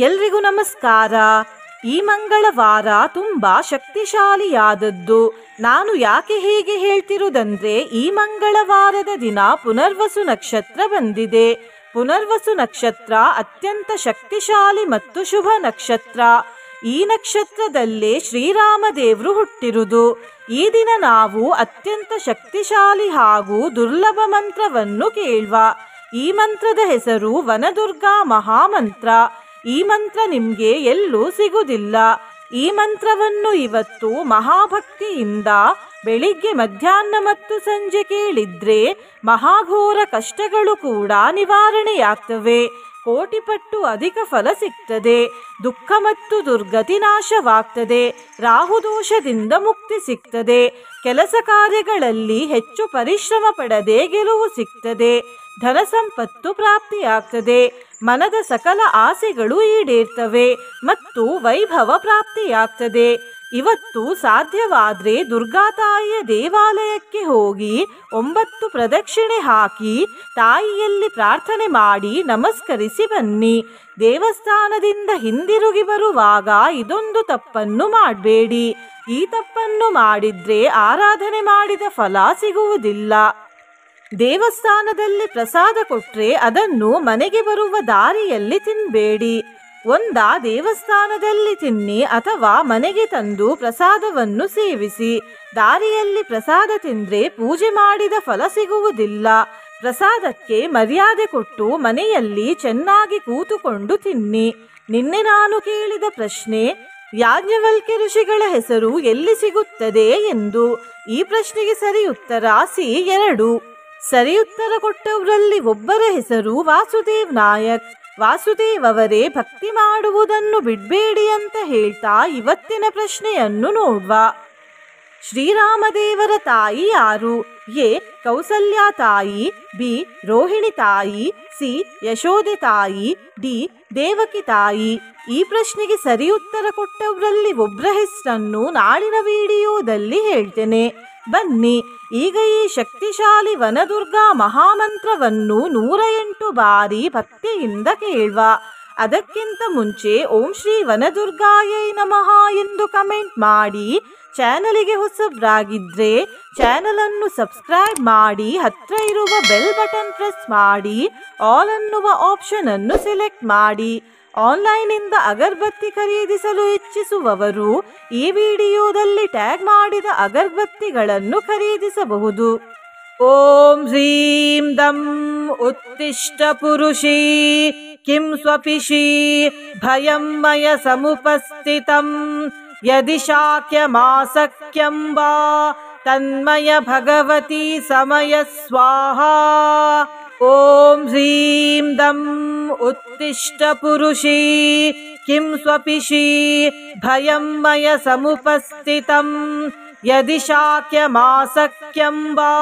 ಎಲ್ರಿಗೂ ನಮಸ್ಕಾರ. ಈ ಮಂಗಳವಾರ ತುಂಬಾ ಶಕ್ತಿಶಾಲಿಯಾದದ್ದು. ನಾನು ಯಾಕೆ ಹೀಗೆ ಹೇಳ್ತಿರುವುದಂದ್ರೆ, ಈ ಮಂಗಳವಾರದ ದಿನ ಪುನರ್ವಸು ನಕ್ಷತ್ರ ಬಂದಿದೆ. ಪುನರ್ವಸು ನಕ್ಷತ್ರ ಅತ್ಯಂತ ಶಕ್ತಿಶಾಲಿ ಮತ್ತು ಶುಭ ನಕ್ಷತ್ರ. ಈ ನಕ್ಷತ್ರದಲ್ಲೇ ಶ್ರೀರಾಮ ದೇವರು ಹುಟ್ಟಿರುವುದು. ಈ ದಿನ ನಾವು ಅತ್ಯಂತ ಶಕ್ತಿಶಾಲಿ ಹಾಗೂ ದುರ್ಲಭ ಮಂತ್ರವನ್ನು ಕೇಳುವ. ಈ ಮಂತ್ರದ ಹೆಸರು ವನದುರ್ಗಾ ಮಹಾಮಂತ್ರ. ಈ ಮಂತ್ರ ನಿಮಗೆ ಎಲ್ಲೂ ಸಿಗುವುದಿಲ್ಲ. ಈ ಮಂತ್ರವನ್ನು ಇವತ್ತು ಮಹಾಭಕ್ತಿಯಿಂದ ಬೆಳಿಗ್ಗೆ, ಮಧ್ಯಾಹ್ನ ಮತ್ತು ಸಂಜೆ ಕೇಳಿದ್ರೆ ಮಹಾಘೋರ ಕಷ್ಟಗಳು ಕೂಡ ನಿವಾರಣೆಯಾಗ್ತವೆ. ಕೋಟಿಪಟ್ಟು ಅಧಿಕ ಫಲ ಸಿಗ್ತದೆ. ದುಃಖ ಮತ್ತು ದುರ್ಗತಿ ನಾಶವಾಗ್ತದೆ. ರಾಹುದೋಷದಿಂದ ಮುಕ್ತಿ ಸಿಗ್ತದೆ. ಕೆಲಸ ಕಾರ್ಯಗಳಲ್ಲಿ ಹೆಚ್ಚು ಪರಿಶ್ರಮ ಪಡದೆ ಗೆಲುವು ಸಿಗ್ತದೆ. ಧನ ಸಂಪತ್ತು ಪ್ರಾಪ್ತಿಯಾಗ್ತದೆ. ಮನದ ಸಕಲ ಆಸೆಗಳು ಈಡೇರ್ತವೆ ಮತ್ತು ವೈಭವ ಪ್ರಾಪ್ತಿಯಾಗ್ತದೆ. ಇವತ್ತು ಸಾಧ್ಯವಾದರೆ ದುರ್ಗಾತಾಯಿಯ ದೇವಾಲಯಕ್ಕೆ ಹೋಗಿ 9 ಪ್ರದಕ್ಷಿಣೆ ಹಾಕಿ ತಾಯಿಯಲ್ಲಿ ಪ್ರಾರ್ಥನೆ ಮಾಡಿ ನಮಸ್ಕರಿಸಿ ಬನ್ನಿ. ದೇವಸ್ಥಾನದಿಂದ ಹಿಂದಿರುಗಿ ಬರುವಾಗ ಇದೊಂದು ತಪ್ಪನ್ನು ಮಾಡಬೇಡಿ. ಈ ತಪ್ಪನ್ನು ಮಾಡಿದ್ರೆ ಆರಾಧನೆ ಮಾಡಿದ ಫಲ ಸಿಗುವುದಿಲ್ಲ. ದೇವಸ್ಥಾನದಲ್ಲಿ ಪ್ರಸಾದ ಕೊಟ್ರೆ ಅದನ್ನು ಮನೆಗೆ ಬರುವ ದಾರಿಯಲ್ಲಿ ತಿನ್ನಬೇಡಿ. ದೇವಸ್ಥಾನದಲ್ಲಿ ತಿನ್ನಿ ಅಥವಾ ಮನೆಗೆ ತಂದು ಪ್ರಸಾದವನ್ನು ಸೇವಿಸಿ. ದಾರಿಯಲ್ಲಿ ಪ್ರಸಾದ ತಿಂದ್ರೆ ಪೂಜೆ ಮಾಡಿದ ಫಲ ಸಿಗುವುದಿಲ್ಲ. ಪ್ರಸಾದಕ್ಕೆ ಮರ್ಯಾದೆ ಕೊಟ್ಟು ಮನೆಯಲ್ಲಿ ಚೆನ್ನಾಗಿ ಕೂತುಕೊಂಡು ತಿನ್ನಿ. ನಿನ್ನೆ ನಾನು ಕೇಳಿದ ಪ್ರಶ್ನೆ, ಯಾಜ್ಞವಲ್ಕ್ಯ ಋಷಿಗಳ ಹೆಸರು ಎಲ್ಲಿ ಸಿಗುತ್ತದೆ ಎಂದು. ಈ ಪ್ರಶ್ನೆಗೆ ಸರಿ ಉತ್ತರ C2. ಸರಿ ಉತ್ತರ ಕೊಟ್ಟವರಲ್ಲಿ ಒಬ್ಬರ ಹೆಸರು ವಾಸುದೇವ್ ನಾಯಕ್. ವಾಸುದೇವ್ ಅವರೇ ಭಕ್ತಿ ಮಾಡುವುದನ್ನು ಬಿಡಬೇಡಿ ಅಂತ ಹೇಳ್ತಾ ಇವತ್ತಿನ ಪ್ರಶ್ನೆಯನ್ನು ನೋಡುವ. ಶ್ರೀರಾಮದೇವರ ತಾಯಿ ಯಾರು? ಎ. ಕೌಸಲ್ಯ ತಾಯಿ, ಬಿ. ರೋಹಿಣಿ ತಾಯಿ, ಸಿ. ಯಶೋದೆ ತಾಯಿ, ಡಿ. ದೇವಕಿ ತಾಯಿ. ಈ ಪ್ರಶ್ನೆಗೆ ಸರಿ ಉತ್ತರ ಕೊಟ್ಟವರಲ್ಲಿ ಒಬ್ಬರ ಹೆಸರನ್ನು ನಾಳಿನ ವಿಡಿಯೋದಲ್ಲಿ ಹೇಳ್ತೇನೆ. ಬನ್ನಿ ಈಗ ಈ ಶಕ್ತಿಶಾಲಿ ವನದುರ್ಗಾ ಮಹಾಮಂತ್ರವನ್ನು 108 ಬಾರಿ ಭಕ್ತಿಯಿಂದ ಕೇಳುವ. ಅದಕ್ಕಿಂತ ಮುಂಚೆ ಓಂ ಶ್ರೀ ವನದುರ್ಗಾಯೈ ನಮಃ ಎಂದು ಕಮೆಂಟ್ ಮಾಡಿ. ಚಾನಲಿಗೆ ಹೊಸಬ್ರಾಗಿದ್ರೆ ಚಾನಲ್ ಅನ್ನು ಸಬ್ಸ್ಕ್ರೈಬ್ ಮಾಡಿ, ಹತ್ರ ಇರುವ ಬೆಲ್ ಬಟನ್ ಪ್ರೆಸ್ ಮಾಡಿ, ಆಲ್ ಅನ್ನುವ ಆಪ್ಷನ್ ಅನ್ನು ಸೆಲೆಕ್ಟ್ ಮಾಡಿ. ಆನ್ಲೈನಿಂದ ಅಗರಬತ್ತಿ ಖರೀದಿಸಲು ಇಚ್ಛಿಸುವವರು ಈ ವಿಡಿಯೋದಲ್ಲಿ ಟ್ಯಾಗ್ ಮಾಡಿದ ಅಗರಬತ್ತಿಗಳನ್ನು ಖರೀದಿಸಬಹುದು. ಓಂ ಹ್ರೀಂ ದಂ ಉತ್ತಿಷ್ಠ ಪುರುಷಿ ಕಿಂ ಸ್ವಪಿಷಿ ಭಯಂ ಮಯ ಸಮುಪಸ್ಥಿತಂ ಯದಿ ಶಾಕ್ಯಮಾಸಕ್ಯಂ ವಾ ತನ್ಮಯ ಭಗವತಿ ಸಮಯ ಸ್ವಾಹಾ. ಓಂ ಹ್ರೀಂ ದಂ ಉತ್ತಿಷ್ಠ ಪುರುಷಿ ಕಿಂ ಸ್ವಪಿಷಿ ಭಯಂ ಮಯ ಸಮುಪಸ್ಥಿತಂ ಯದಿ ಶಾಕ್ಯಮಾಸಕ್ಯಂ ವಾ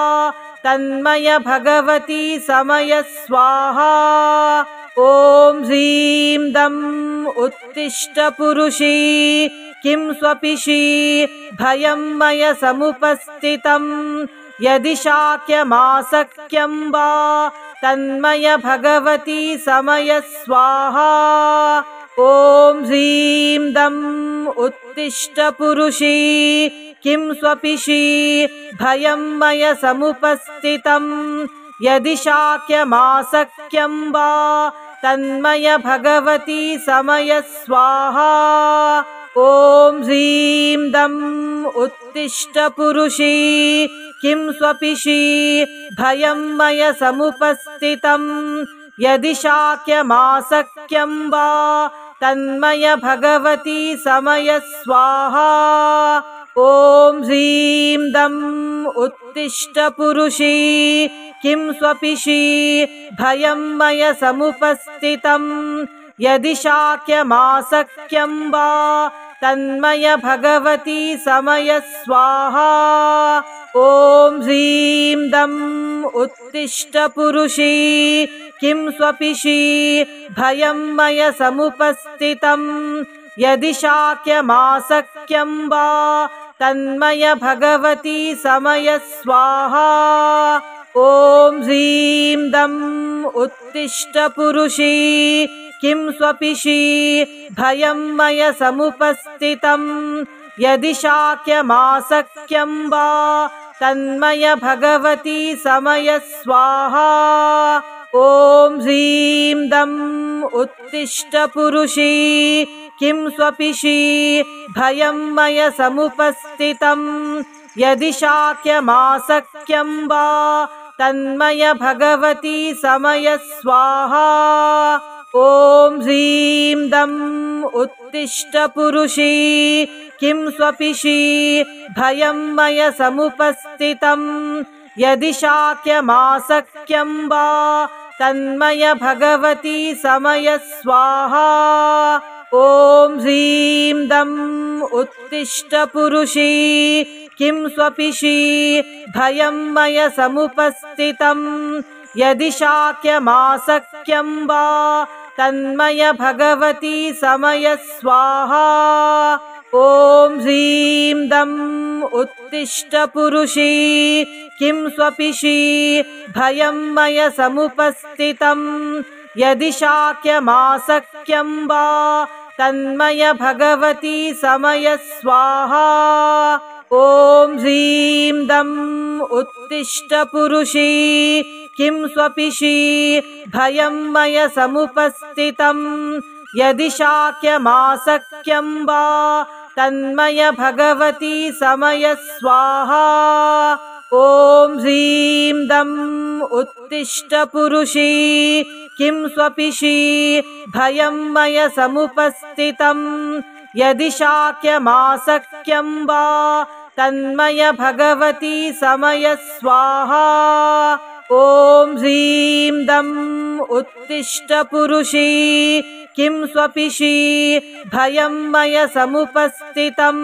ತನ್ಮಯ ಭಗವತಿ ಸಮಯ ಸ್ವಾಹಾ. ಓಂ ಹ್ರೀಂ ದಂ ಉತ್ತಿಷ್ಠ ಪುರುಷಿ ಕಿಂ ಸ್ವಪಿಷಿ ಭಯಂ ಮಯ ಸಮುಪಸ್ಥಿತಂ ಯದಿ ಶಾಕ್ಯಮಾಸಕ್ಯಂ ವಾ ತನ್ಮಯ ಭಗವತಿ ಸಮಯ ಸ್ವಾಹಾ. ಓಂ ಹ್ರೀಂ ದಂ ಉತ್ತಿಷ್ಠ ಪುರುಷಿ ಕಿಂ ಸ್ವಪಿಷಿ ಭಯಂ ಮಯ ಸಮುಪಸ್ಥಿತಂ ಯದಿ ಶಾಕ್ಯಮಾಸಕ್ಯಂ ವಾ ತನ್ಮಯ ಭಗವತಿ ಸಮಯ ಸ್ವಾಹಾ. ಓಂ ಹ್ರೀಂ ದಂ ಉತ್ತಿಷ್ಠ ಪುರುಷಿ ಕಿಂ ಸ್ವಪಿಷಿ ಭಯಂ ಮಯ ಸಮುಪಸ್ಥಿತಂ ಯದಿ ಶಾಕ್ಯಮಾಸಕ್ಯಂ ವಾ ತನ್ಮಯ ಭಗವತಿ ಸಮಯ ಸ್ವಾಹಾ. ಓಂ ಹ್ರೀಂ ದಂ ಉತ್ತಿಷ್ಠ ಪುರುಷಿ ಕಿಂ ಸ್ವಪಿಷಿ ಭಯಂ ಮಯ ಸಮುಪಸ್ಥಿತಂ ಯದಿ ಶಾಕ್ಯಮಾಸಕ್ಯಂ ವಾ ತನ್ಮಯ ಭಗವತಿ ಸಮಯ ಸ್ವಾಹಾ. ಓಂ ಹ್ರೀಂ ದಂ ಉತ್ತಿಷ್ಠ ಪುರುಷಿ ಕಿಂ ಸ್ವಪಿಷಿ ಭಯಂ ಮಯ ಸಮುಪಸ್ಥಿತಂ ಯದಿ ಶಾಕ್ಯಮಾಸಕ್ಯಂ ವಾ ತನ್ಮಯ ಭಗವತಿ ಸಮಯ ಸ್ವಾಹಾ. ಓಂ ಹ್ರೀಂ ದಂ ಉತ್ತಿಷ್ಠ ಪುರುಷಿ किं स्वपिषि भयं मय समुपस्थितं यदि शाक्यमासक्यं वा तन्मय भगवती समय स्वाहा। ॐ ह्रीं दं उत्तिष्ठ पुरुषी किं स्वपिषि भयं मय समुपस्थितं यदि शाक्यमासक्यं वा तन्मय भगवती समय स्वाहा। ॐ ह्रीं दं उत्तिष्ठ पुरुषी किं स्वपिषि भयं मय समुपस्थितं यदि शाक्यमासक्यं वा तन्मय भगवती समय स्वाहा। ॐ ह्रीं दं उत्तिष्ठ पुरुषी किं स्वपिषि भयं मय समुपस्थितं यदि शाक्यमासक्यं वा तन्मय भगवती समय स्वाहा। ॐ ह्रीं दं उत्तिष्ठ पुरुषी किं स्वपिषि भयं मय समुपस्थितं यदि शाक्यमासक्यं वा तन्मय भगवती समय स्वाहा। ॐ ह्रीं दं उत्तिष्ठ पुरुषी किं स्वपिषि भयं मय समुपस्थितं यदि शाक्यमासक्यं वा तन्मय भगवती समय स्वाहा। ॐ ह्रीं दं उत्तिष्ठ पुरुषी किं स्वपिषि भयं मय समुपस्थितं यदि शाक्यमासक्यं वा तन्मय भगवती समय स्वाहा। ॐ ह्रीं दं उत्तिष्ठ पुरुषी किं स्वपिषि भयं मय समुपस्थितं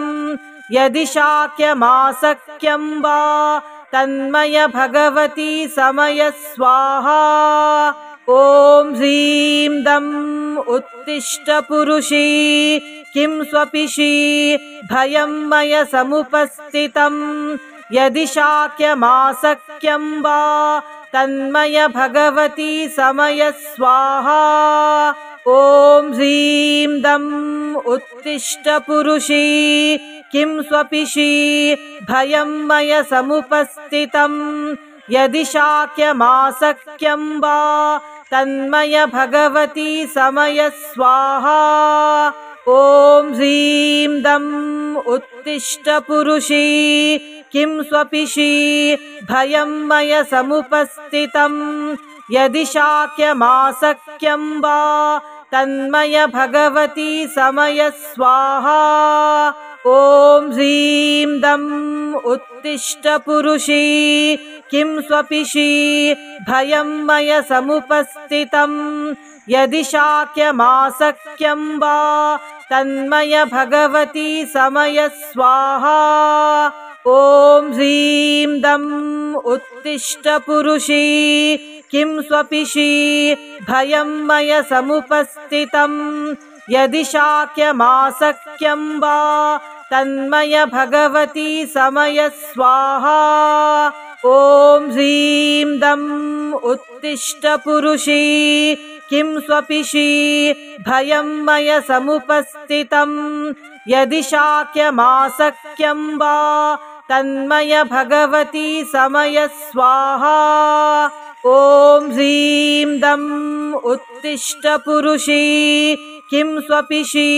यदि शाक्यमासक्यं वा तन्मय भगवती समय स्वाहा। ॐ ह्रीं दं उत्तिष्ठ पुरुषी किं स्वपिषि भयं मय समुपस्थितं यदि शाक्यमासक्यं वा तन्मय भगवती समय स्वाहा। ॐ ह्रीं दं उत्तिष्ठ पुरुषी किं स्वपिषि भयं मय समुपस्थितं यदि शाक्यमासक्यं वा तन्मय भगवती समय स्वाहा। ॐ ह्रीं दं उत्तिष्ठ पुरुषी किं स्वपिषि भयं मय समुपस्थितं यदि शाक्यमासक्यं वा तन्मय भगवती समय स्वाहा। ॐ ह्रीं दं उत्तिष्ठ पुरुषी किं स्वपिषि भयं मय समुपस्थितं यदि शाक्यमासक्यं वा तन्मय भगवती समय स्वाहा। ॐ ह्रीं दं उत्तिष्ठ पुरुषी किं स्वपिषि भयं मय समुपस्थितं यदि शाक्यमासक्यं वा तन्मय भगवती समय स्वाहा। ॐ ह्रीं दं उत्तिष्ठ पुरुषी किं स्वपिषि भयं मय समुपस्थितं यदि शाक्यमासक्यं वा तन्मय भगवती समय स्वाहा। ॐ ह्रीं दं उत्तिष्ठ पुरुषी किं स्वपिषि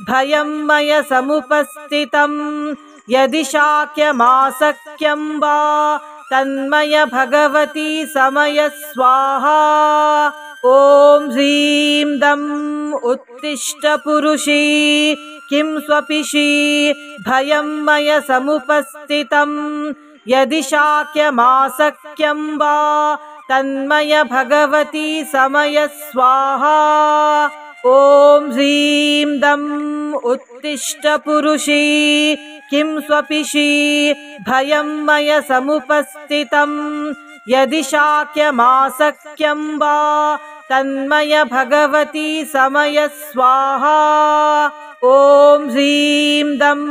भयं मय समुपस्थितं यदि शाक्यमासक्यं वा तन्मय भगवती समय स्वाहा। ॐ ह्रीं दं उत्तिष्ठ पुरुषी किं स्वपिषि भयं मय समुपस्थितं यदि शाक्यमासक्यं वा तन्मय भगवती समय स्वाहा। ॐ ह्रीं दं उत्तिष्ठ पुरुषी किं स्वपिषि भयं मय समुपस्थितं यदि शाक्यमासक्यं वा तन्मय भगवती समय स्वाहा। ॐ ह्रीं दं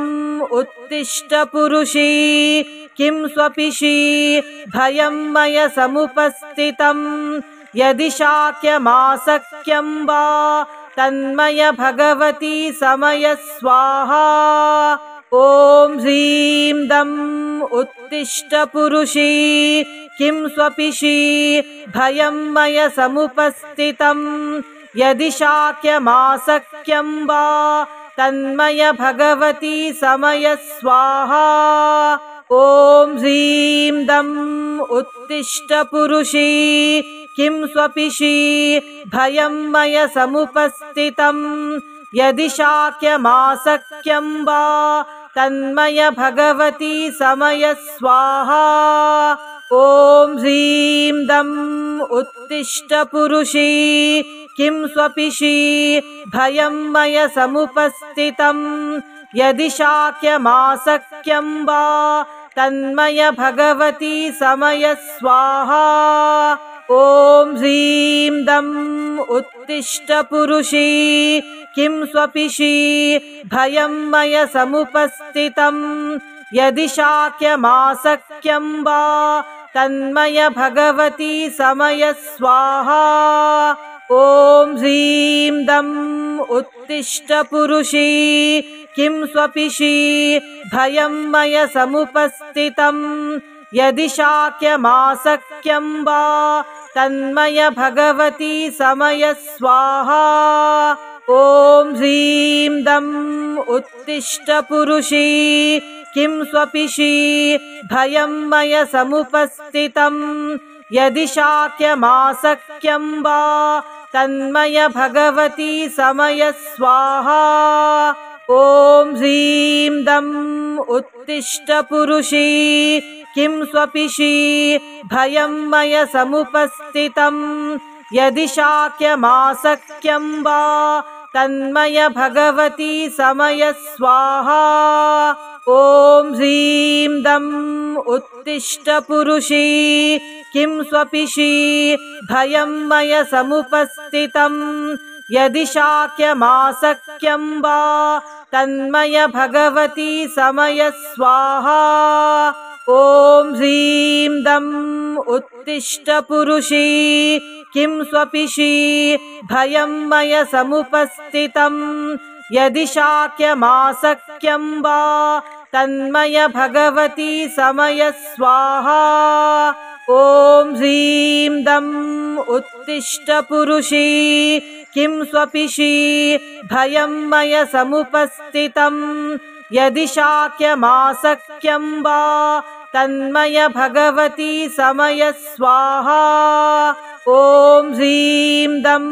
उत्तिष्ठ पुरुषी किं स्वपिषि भयं मय समुपस्थितं यदि शाक्यमासक्यं वा तन्मय भगवती समय स्वाहा। ॐ ह्रीं दं उत्तिष्ठ पुरुषी किं स्वपिषी भयं मय समुपस्थितं। यदि शाक्यमासक्यं वा तन्मय भगवती समय स्वाहा। ॐ ह्रीं दं उत्तिष्ठ पुरुषी किं स्वपिषी भयं मय समुपस्थितं। यदि शाक्यमासक्यं वा तन्मय भगवती समय स्वाहा। ॐ ह्रीं दं उत्तिष्ठ पुरुषी किं स्वपिषी भयं मय समुपस्थितं। यदि शाक्यमासक्यं वा तन्मय भगवती समय स्वाहा। ॐ ह्रीं दं उत्तिष्ठ पुरुषी किं स्वपिषी भयं मय समुपस्थितं। यदि शाक्यमासक्यं वा तन्मय भगवती समय स्वाहा। ॐ ह्रीं दं उत्तिष्ठ पुरुषी किं स्वपिषी भयं मय समुपस्थितं। यदि शाक्यमासक्यं वा तन्मय भगवती समय स्वाहा। ॐ ह्रीं दं उत्तिष्ठ पुरुषी किं स्वपिषी भयं मय समुपस्थितं। यदि शाक्यमासक्यं वा तन्मय भगवती समय स्वाहा। ॐ ह्रीं दं उत्तिष्ठ पुरुषी किं स्वपिषी भयं मय समुपस्थितं। यदि शाक्यमासक्यं वा तन्मय भगवती समय स्वाहा। ॐ ह्रीं दं उत्तिष्ठ पुरुषी किं स्वपिषी भयं मय समुपस्थितं। यदि शाक्यमासक्यं वा तन्मय भगवती समय स्वाहा। ॐ ह्रीं दं उत्तिष्ठ पुरुषी किं स्वपिषी भयं मय समुपस्थितं। यदि शाक्यमासक्यं वा तन्मय भगवती समय स्वाहा। ॐ ह्रीं दं उत्तिष्ठ पुरुषी किं स्वपिषी भयं मय समुपस्थितं। यदि शाक्यमासक्यं वा तन्मय भगवती समय स्वाहा। ॐ ह्रीं दं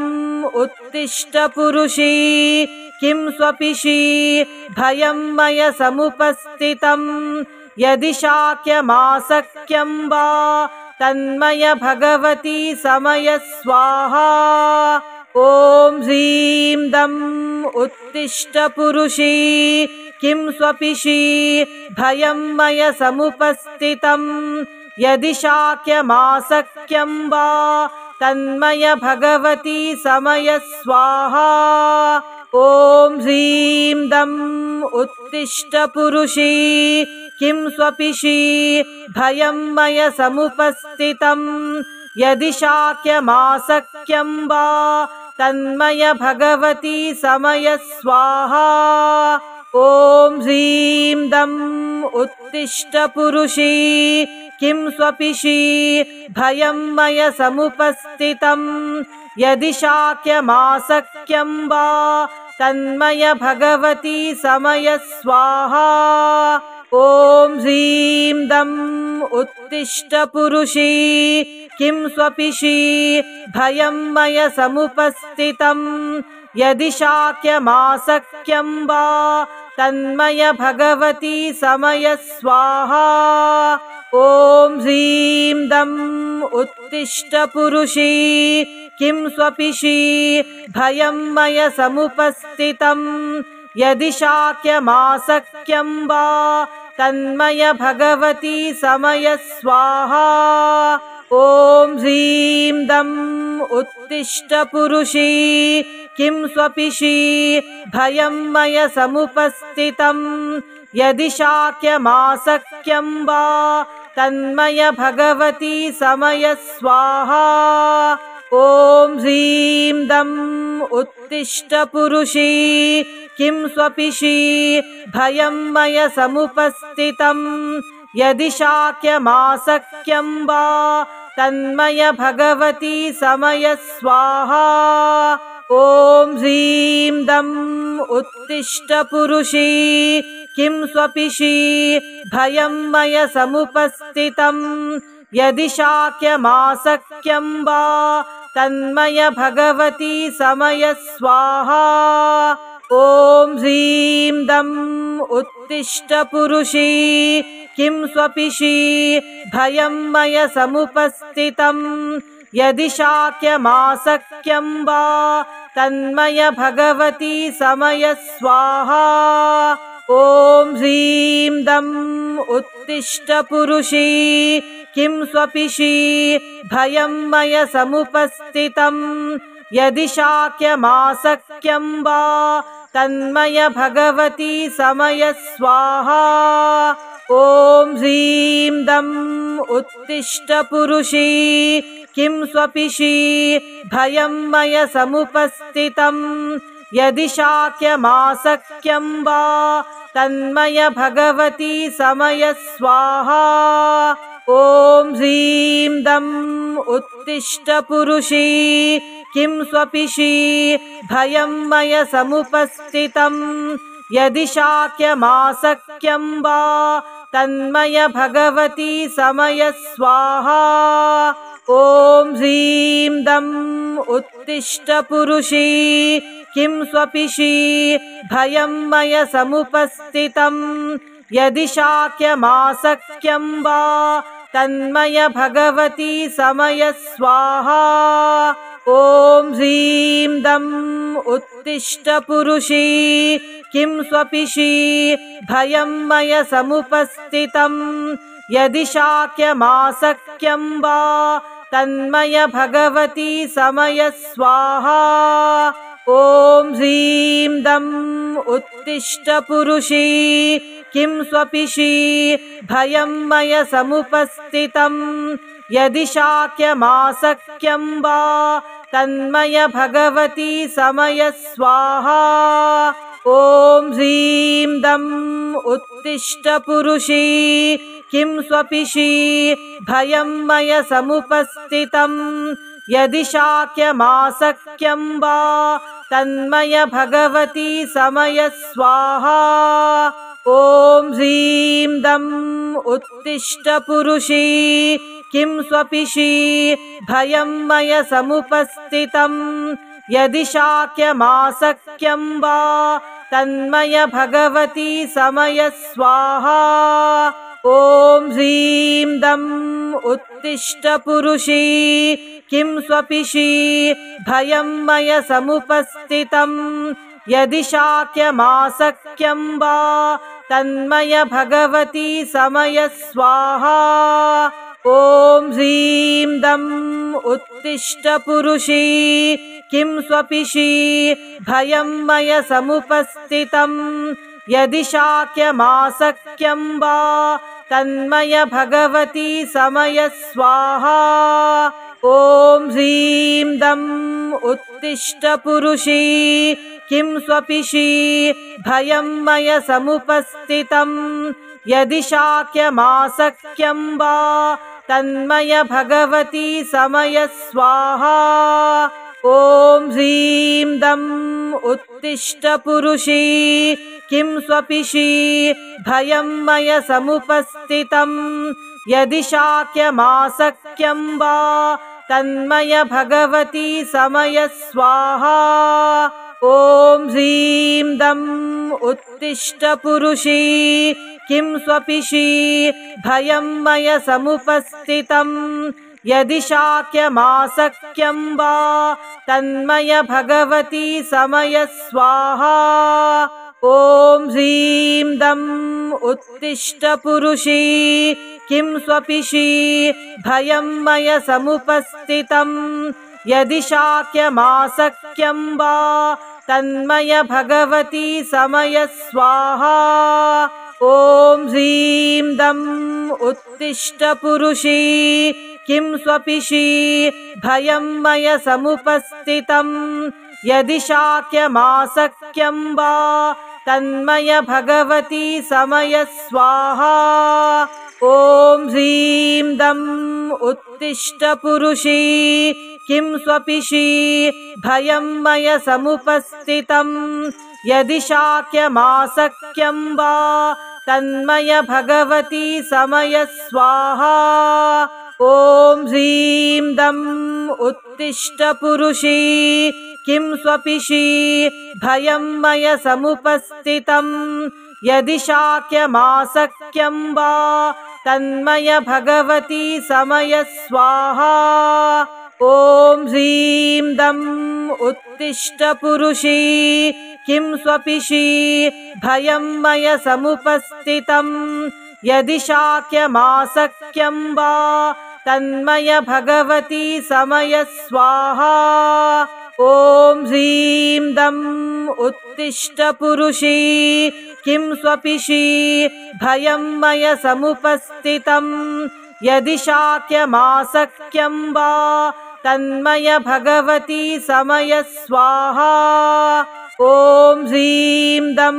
उत्तिष्ठ पुरुषी किं स्वपिषी भयं मय समुपस्थितं। यदि शाक्यमासक्यं वा तन्मय भगवती समय स्वाहा। ॐ ह्रीं दं उत्तिष्ठ पुरुषी किं स्वपिषी भयं मय समुपस्थितं। यदि शाक्यमासक्यं वा तन्मय भगवती समय स्वाहा। ॐ ह्रीं दं उत्तिष्ठ पुरुषी किं स्वपिषी भयं मय समुपस्थितं। यदि शाक्यमासक्यं वा तन्मय भगवती समय स्वाहा। ॐ ह्रीं दं उत्तिष्ठ पुरुषी किं स्वपिषी भयं मय समुपस्थितं। यदि शाक्यमासक्यं वा तन्मय भगवती समय स्वाहा। ॐ ह्रीं दं उत्तिष्ठ पुरुषी किं स्वपिषी भयं मय समुपस्थितं। यदि शाक्यमासक्यं वा तन्मय भगवती समय स्वाहा। ॐ ह्रीं दं उत्तिष्ठ पुरुषी किं स्वपिषी भयं मय समुपस्थितं। यदि शाक्यमासक्यं वा तन्मय भगवती समय स्वाहा। ॐ ह्रीं दं उत्तिष्ठ पुरुषी किं स्वपिषी भयं मय समुपस्थितं। यदि शाक्यमासक्यं वा तन्मय भगवती समय स्वाहा। ॐ ह्रीं दं उत्तिष्ठ पुरुषी किं स्वपिषी भयं मय समुपस्थितं यदि शाक्यमासक्यं वा तन्मय भगवती समय स्वाहा। ॐ ह्रीं दं उत्तिष्ठ पुरुषी किं स्वपिषी भयं मय समुपस्थितं यदि शाक्यमासक्यं वा तन्मय भगवती समय स्वाहा। ॐ ह्रीं दं उत्तिष्ठ पुरुषी किं स्वपिषी भयं मय समुपस्थितं यदि शाक्यमासक्यं वा तन्मय भगवती समय स्वाहा। ॐ ह्रीं दं उत्तिष्ठ पुरुषी किं स्वपिषी भयं मय समुपस्थितं यदि शाक्यमासक्यं वा तन्मय भगवती समय स्वाहा। ॐ ह्रीं दं उत्तिष्ठ पुरुषी किं स्वपिषी भयं मय समुपस्थितं यदि शाक्यमासक्यं वा तन्मय भगवती समय स्वाहा। ॐ ह्रीं दं उत्तिष्ठ पुरुषी किं स्वपिषी भयं मय समुपस्थितं यदि शाक्यमासक्यं वा तन्मय भगवती समय स्वाहा। ॐ ह्रीं दं उत्तिष्ठ पुरुषी किं स्वपिषी भयं मय समुपस्थितं यदि शाक्यमासक्यं वा तन्मय भगवती समय स्वाहा। ॐ ह्रीं दं उत्तिष्ठ पुरुषी किं स्वपिषी भयं मय समुपस्थितं यदि शाक्यमासक्यं वा तन्मय भगवती समय स्वाहा। ॐ ह्रीं दं उत्तिष्ठ पुरुषी किं स्वपिषी भयं मय समुपस्थितं यदि शाक्यमासक्यं वा तन्मय भगवती समय स्वाहा। ॐ ह्रीं दं उत्तिष्ठ पुरुषी किं स्वपिषी भयं मय समुपस्थितं यदि शाक्यमासक्यं वा तन्मय भगवती समय स्वाहा। ॐ ह्रीं दं उत्तिष्ठ पुरुषी किं स्वपिषी भयं मय समुपस्थितं यदि शाक्यमासक्यं वा तन्मय भगवती समय स्वाहा। ॐ ह्रीं दं उत्तिष्ठ पुरुषी किं स्वपिषी भयं मय समुपस्थितं यदि शाक्यमासक्यं वा तन्मय भगवती समय स्वाहा। ॐ ह्रीं दं उत्तिष्ठ पुरुषी किं स्वपिषी भयं मय समुपस्थितं यदि शाक्यमासक्यं वा तन्मय भगवती समय स्वाहा। ॐ ह्रीं दं उत्तिष्ठ पुरुषी किं स्वपिषी भयं मय समुपस्थितं यदि शाक्यमासक्यं वा तन्मय भगवती समय स्वाहा। ॐ ह्रीं दं उत्तिष्ठ पुरुषी किं स्वपिषी भयं मय समुपस्थितं यदि शाक्यमासक्यं वा तन्मय भगवती समय स्वाहा। ॐ ह्रीं दं उत्तिष्ठ पुरुषी किं स्वपिषी भयं मय समुपस्थितं यदि शाक्यमासक्यं वा तन्मय भगवती समय स्वाहा। ॐ ह्रीं दं उत्तिष्ठ पुरुषी किं स्वपिषी भयं मय समुपस्थितं यदि शाक्यमासक्यं वा तन्मय भगवती समय स्वाहा। ॐ ह्रीं दं उत्तिष्ठ पुरुषी किं स्वपिषि भयं मय समुपस्थितं यदि शाक्यमासक्यं वा तन्मय भगवती समय स्वाहा। ॐ ह्रीं दं उत्तिष्ठ पुरुषी किं स्वपिषि भयं मय समुपस्थितं यदि शाक्यमासक्यं वा तन्मय भगवती समय स्वाहा। ॐ ह्रीं दं उत्तिष्ठ पुरुषी किं स्वपिषि भयं मय समुपस्थितं यदि शाक्यमासक्यं वा तन्मय भगवती समय स्वाहा। ॐ ह्रीं दं उत्तिष्ठ पुरुषी किं स्वपिषि भयं मय समुपस्थितं यदि शाक्यमासक्यं वा तन्मय भगवती समय स्वाहा। ॐ ह्रीं दं उत्तिष्ठ पुरुषी किं स्वपिषि भयं मय समुपस्थितं यदि शाक्यमासक्यं वा तन्मय भगवती समय स्वाहा। ॐ ह्रीं दं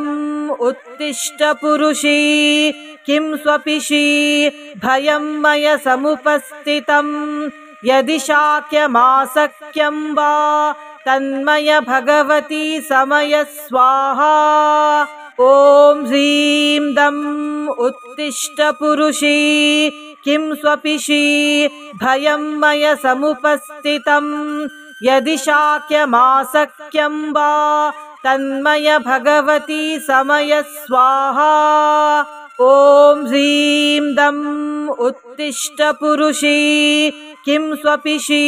उत्तिष्ठ पुरुषी किं स्वपिषि भयं मय समुपस्थितं यदि शाक्यमासक्यं वा तन्मय भगवती समय स्वाहा। ॐ ह्रीं दं उत्तिष्ठ पुरुषी किं स्वपिषि भयं मय समुपस्थितं यदि शाक्यमासक्यं वा तन्मय भगवती समय स्वाहा। ॐ ह्रीं दं उत्तिष्ठ पुरुषी किं स्वपिषि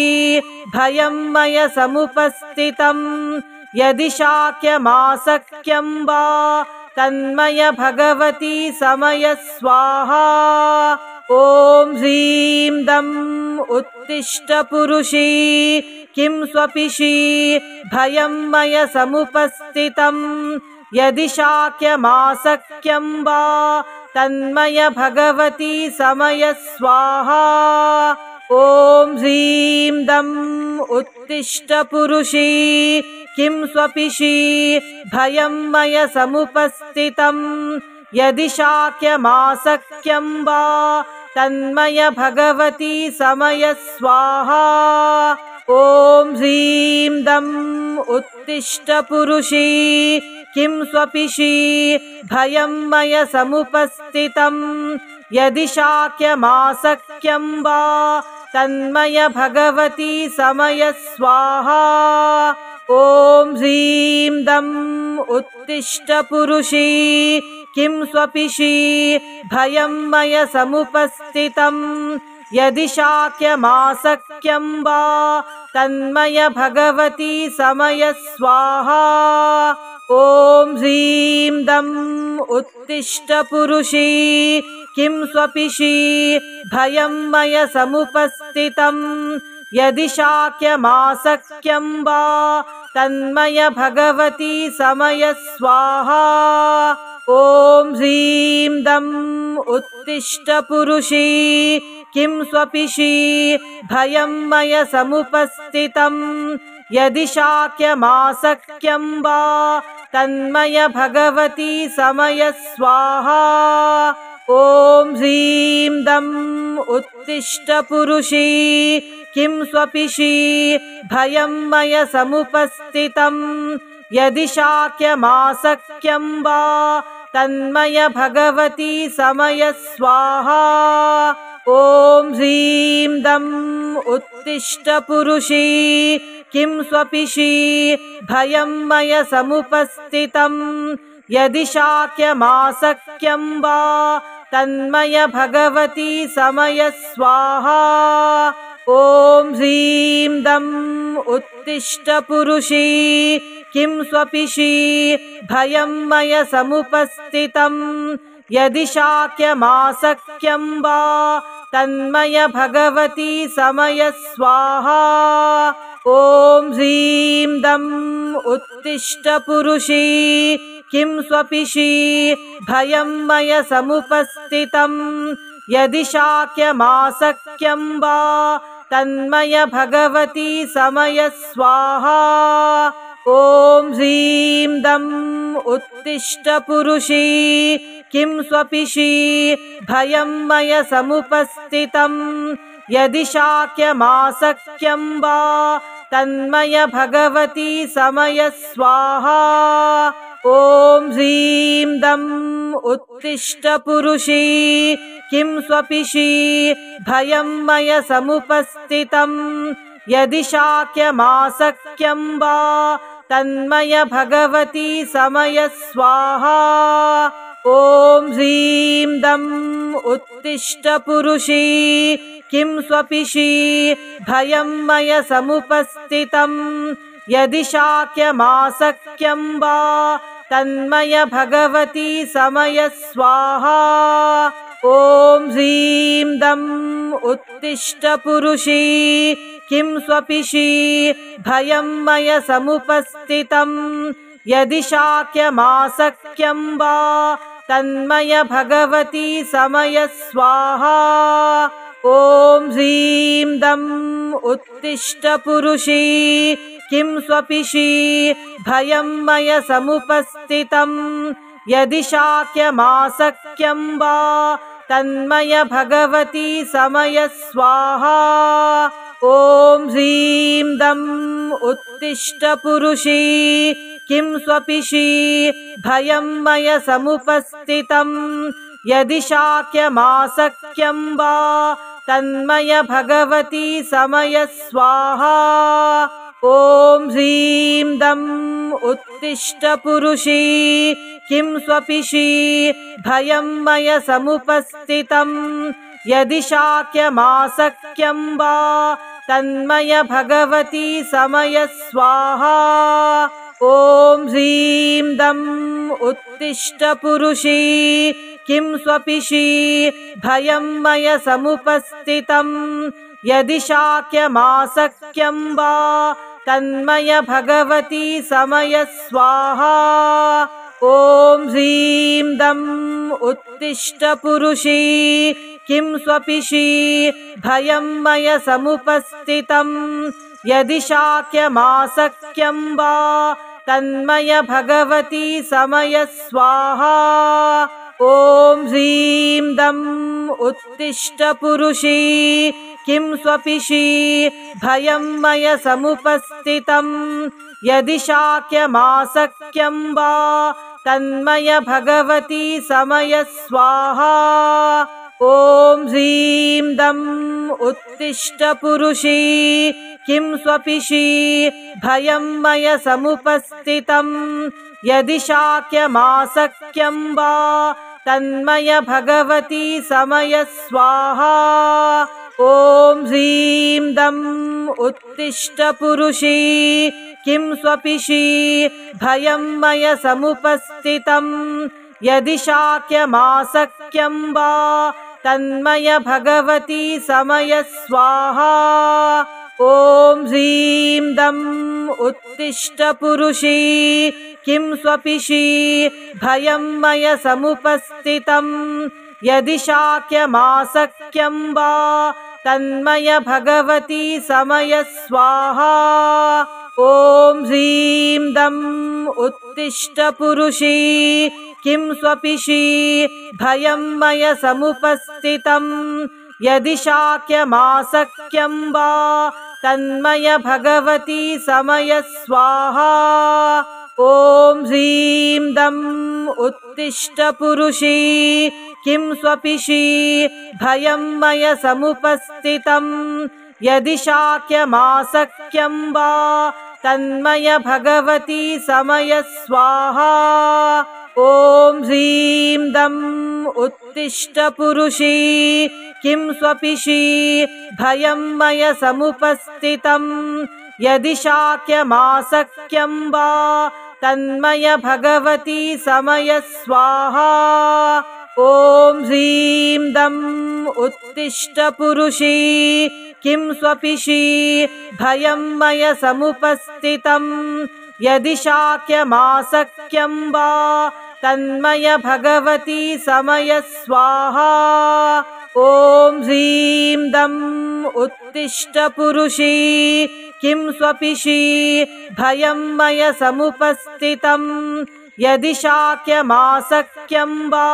भयं मय समुपस्थितं यदि शाक्यमासक्यं वा तन्मय भगवती समय स्वाहा। ॐ ह्रीं दं उत्तिष्ठ पुरुषी किं स्वपिषि भयं मय समुपस्थितं यदि शाक्यमासक्यं वा तन्मय भगवती समय स्वाहा। ॐ ह्रीं दं उत्तिष्ठ पुरुषी किं स्वपिषि भयं मय समुपस्थितं यदि शाक्यमासक्यं वा तन्मय भगवती समय स्वाहा। ॐ ह्रीं दं उत्तिष्ठ पुरुषी किं स्वपिषि भयं मय समुपस्थितं यदि शाक्यमासक्यं वा तन्मय भगवती समय स्वाहा। ॐ ह्रीं दं उत्तिष्ठ पुरुषी किं स्वपिषि भयं मय समुपस्थितं यदि शाक्यमासक्यं वा तन्मय भगवती समय स्वाहा। ॐ ह्रीं दं उत्तिष्ठ पुरुषी किं स्वपिषि भयं मय समुपस्थितं यदि शाक्यमासक्यं वा तन्मय भगवती समय स्वाहा। ॐ ह्रीं दं उत्तिष्ठ पुरुषी किं स्वपिषि भयं मय समुपस्थितं यदि शाक्यमासक्यं वा तन्मय भगवती समय स्वाहा। ॐ ह्रीं दं उत्तिष्ठ पुरुषी किं स्वपिषि भयं मय समुपस्थितं यदि शाक्यमासक्यं वा तन्मय भगवती समय स्वाहा। ॐ ह्रीं दं उत्तिष्ठ पुरुषी किं स्वपिषि भयं मय समुपस्थितं यदि शाक्यमासक्यं वा तन्मय भगवती समय स्वाहा। ॐ ह्रीं दं उत्तिष्ठ पुरुषी किं स्वपिषि भयं मय समुपस्थितं यदि शाक्यमासक्यं वा तन्मय भगवती समय स्वाहा। ॐ ह्रीं दं उत्तिष्ठ पुरुषी किं स्वपिषि भयं मय समुपस्थितं यदि शाक्यमासक्यं वा तन्मय भगवती समय स्वाहा। ॐ ह्रीं दं उत्तिष्ठ पुरुषी किं स्वपिषी भयं मय समुपस्थितं। यदि शाक्यमासक्यं वा तन्मय भगवती समय स्वाहा। ॐ ह्रीं दं उत्तिष्ठ पुरुषी किं स्वपिषी भयं मय समुपस्थितं। यदि शाक्यमासक्यं वा तन्मय भगवती समय स्वाहा। ॐ ह्रीं दं उत्तिष्ठ पुरुषी किं स्वपिषी भयं मय समुपस्थितं। यदि शाक्यमासक्यं वा तन्मय भगवती समय स्वाहा। ॐ ह्रीं दं उत्तिष्ठ पुरुषी किं स्वपिषी भयं मय समुपस्थितं। यदि शाक्यमासक्यं वा तन्मय भगवती समय स्वाहा। ॐ ह्रीं दं उत्तिष्ठ पुरुषी किं स्वपिषी भयं मय समुपस्थितं। यदि शाक्यमासक्यं वा तन्मय भगवती समय स्वाहा। ॐ ह्रीं दं उत्तिष्ठ पुरुषी किं स्वपिषी भयं मय समुपस्थितं। यदि शाक्यमासक्यं वा तन्मय भगवती समय स्वाहा। ॐ ह्रीं दं उत्तिष्ठ पुरुषी किं स्वपिषी भयं मय समुपस्थितं। यदि शाक्यमासक्यं वा तन्मय भगवती समय स्वाहा। ॐ ह्रीं दं उत्तिष्ठ पुरुषी किं स्वपिषी भयं मय समुपस्थितं। यदि शाक्यमासक्यं वा तन्मय भगवती समय स्वाहा। ॐ ह्रीं दं उत्तिष्ठ पुरुषी किं स्वपिषी भयं मय समुपस्थितं। यदि शाक्यमासक्यं वा तन्मय भगवती समय स्वाहा। ॐ ह्रीं दं उत्तिष्ठ पुरुषी किं स्वपिषी भयं मय समुपस्थितं। यदि शाक्यमासक्यं वा तन्मय भगवती समय स्वाहा। ॐ ह्रीं दं उत्तिष्ठ पुरुषी किं स्वपिषी भयं मय समुपस्थितं। यदि शाक्यमासक्यं वा तन्मय भगवती समय स्वाहा। ॐ ह्रीं दं उत्तिष्ठ पुरुषी किं स्वपिषी भयं मय समुपस्थितं। यदि शाक्यमासक्यं वा तन्मय भगवती समय स्वाहा। ॐ ह्रीं दं उत्तिष्ठ पुरुषी किं स्वपिषी भयं मय समुपस्थितं। यदि शाक्यमासक्यं वा तन्मय भगवती समय स्वाहा। ॐ ह्रीं दं उत्तिष्ठ पुरुषी किं स्वपिषी भयं मय समुपस्थितं। यदि शाक्यमासक्यं वा तन्मय भगवती समय स्वाहा। ॐ ह्रीं दं उत्तिष्ठ पुरुषी किं स्वपिषी भयं मय समुपस्थितं। यदि शाक्यमासक्यं वा तन्मय भगवती समय स्वाहा। ॐ ह्रीं दं उत्तिष्ठ पुरुषी किं स्वपिषी भयं मय समुपस्थितं। यदि शाक्यमासक्यं वा तन्मय भगवती समय स्वाहा। ॐ ह्रीं दं उत्तिष्ठ पुरुषी किं स्वपिषी भयं मय समुपस्थितं। यदि शाक्यमासक्यं वा तन्मय भगवती समय स्वाहा। ॐ ह्रीं दं उत्तिष्ठ पुरुषी किं स्वपिषी भयं मय समुपस्थितं यदि शाक्यमासक्यं वा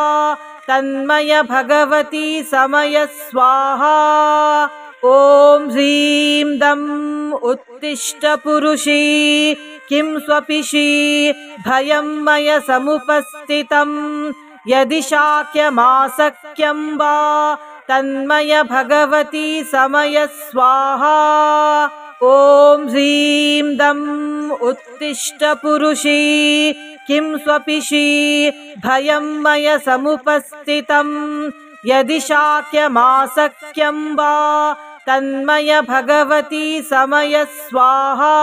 तन्मय भगवती समय स्वाहा। ॐ ह्रीं दं उत्तिष्ठ पुरुषी किं स्वपिषी भयं मय समुपस्थितं यदि शाक्यमासक्यं वा तन्मय भगवती समय स्वाहा। ॐ ह्रीं दं उत्तिष्ठ पुरुषी किं स्वपिषी भयं मय समुपस्थितं यदि शाक्यमासक्यं वा तन्मय भगवती समय स्वाहा।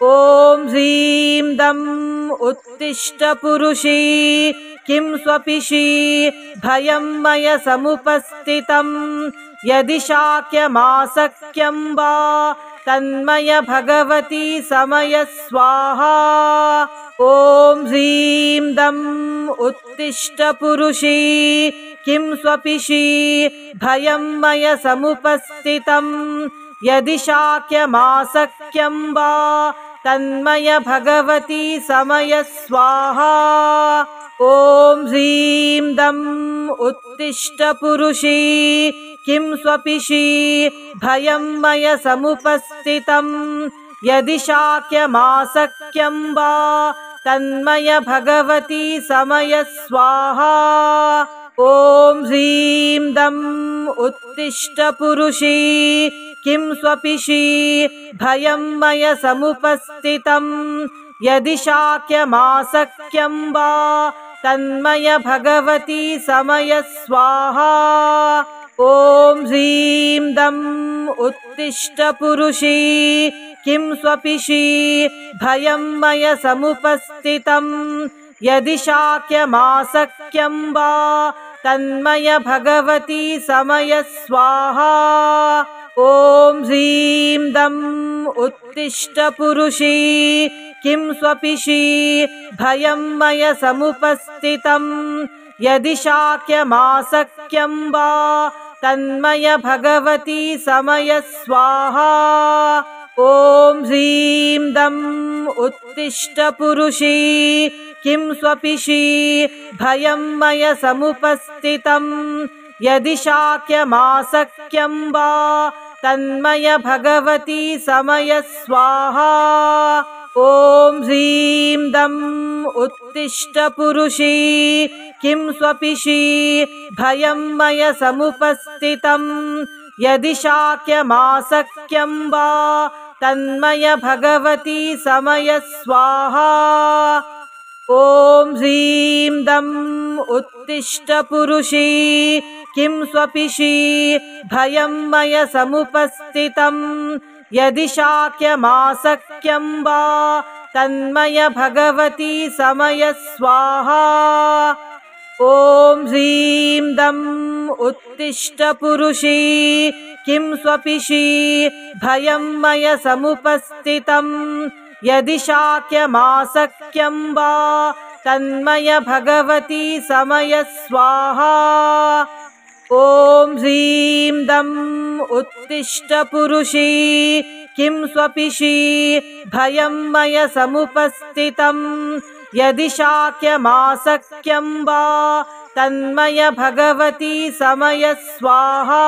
ॐ ह्रीं दं उत्तिष्ठ पुरुषी किं स्वपिषी भयं मय समुपस्थितं यदि शाक्यमासक्यं वा तन्मय भगवती समय स्वाहा। ॐ ह्रीं दं उत्तिष्ठ पुरुषी किं स्वपिषी भयं मय समुपस्थितं यदि शाक्यमासक्यं वा तन्मय भगवती समय स्वाहा। ॐ ह्रीं दं उत्तिष्ठ पुरुषी किं स्वपिषी भयं मय समुपस्थितं यदि शाक्यमासक्यं वा तन्मय भगवती समय स्वाहा। ॐ ह्रीं दं उत्तिष्ठ पुरुषी किं स्वपिषी भयं मय समुपस्थितं यदि शाक्यमासक्यं वा तन्मय भगवती समय स्वाहा। ॐ ह्रीं दं उत्तिष्ठ पुरुषी किं स्वपिषी भयं मय समुपस्थितं यदि शाक्यमासक्यं वा तन्मय भगवती समय स्वाहा। ॐ ह्रीं दं उत्तिष्ठ पुरुषी किं स्वपिषी भयं मय समुपस्थितं यदि शाक्यमासक्यं वा तन्मय भगवती समय स्वाहा। ॐ ह्रीं दं उत्तिष्ठ पुरुषी किं स्वपिषी भयं मय समुपस्थितं यदि शाक्यमासक्यं वा तन्मय भगवती समय स्वाहा। ॐ ह्रीं दं उत्तिष्ठ पुरुषी किं स्वपिषी भयं मय समुपस्थितं यदि शाक्यमासक्यं वा तन्मय भगवती समय स्वाहा। ॐ ह्रीं दं उत्तिष्ठ पुरुषी किं स्वपिषी भयं मय समुपस्थितं यदि शाक्यमासक्यं वा तन्मय भगवती समय स्वाहा। ॐ ह्रीं दं उत्तिष्ठ पुरुषी किं स्वपिषी भयं मय समुपस्थितं यदि शाक्यमासक्यं वा तन्मय भगवती समय स्वाहा। ॐ ह्रीं दं उत्तिष्ठ पुरुषी किं स्वपिषी भयं मय समुपस्थितं यदि शाक्यमासक्यं वा तन्मय भगवती समय स्वाहा।